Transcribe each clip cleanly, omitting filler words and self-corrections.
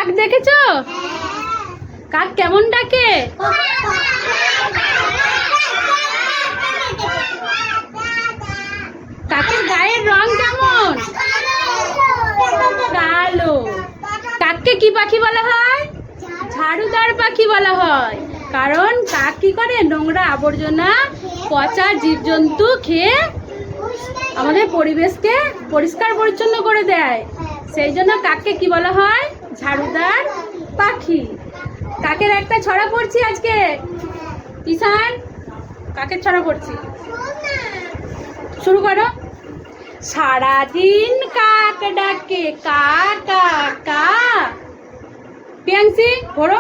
কাক দেখেছো? কাক কেমন ডাকে? কাকের গায়ের রং কেমন? কালো। কাককে কি পাখি বলা হয়? ঝাড়ুদার পাখি বলা হয়। কারণ কাক কি করে? নোংরা আবর্জনা পচা জীবজন্তু খেয়ে আমাদের পরিবেশকে পরিষ্কার পরিচ্ছন্ন করে দেয়। সেই জন্য কাককে কি বলা হয়? ঝাড়ুদার পাখি। কাকের একটা ছড়া পড়ছি আজকে। ঈশান, কাকের ছড়া পড়ছি, শুরু করো। সারাদিন কাক ডাকে কা কা কা। পিয়াংসি পড়ো,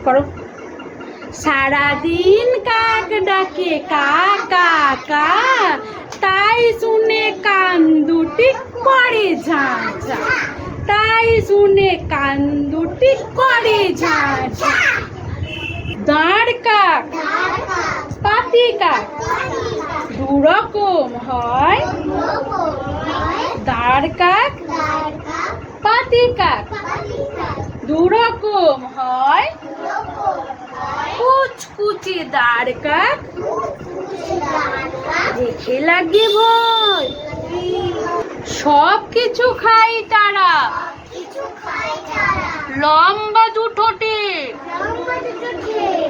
করো। সারাদিন কাক ডাকে কা কা কা, তাই শুনে কান দুটি করে ঝাঁ ঝাঁ, তাই শুনে কান দুটি করে ঝাঁ ঝাঁ। দাঁড় কাক পাতি কাক দুরকম হয়, দাঁড় কাক পাতি কাক দুরকম হয়। কুচকুচে দাঁড় কাক দেখে লাগে ভয়, সব কিছু খায় তারা লম্বা দুঠোঁটে,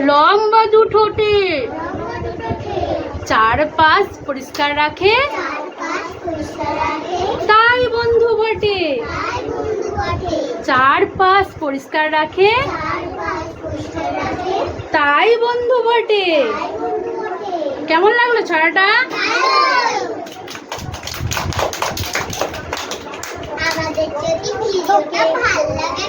লম্বা দুঠোঁটে। চারপাশ পরিষ্কার রাখে তাই বন্ধু বটে, চারপাশ পরিষ্কার রাখে তাই বন্ধু বটে। কেমন লাগলো ছড়াটা? আমাদের যদি ভিডিওটা ভালো লাগে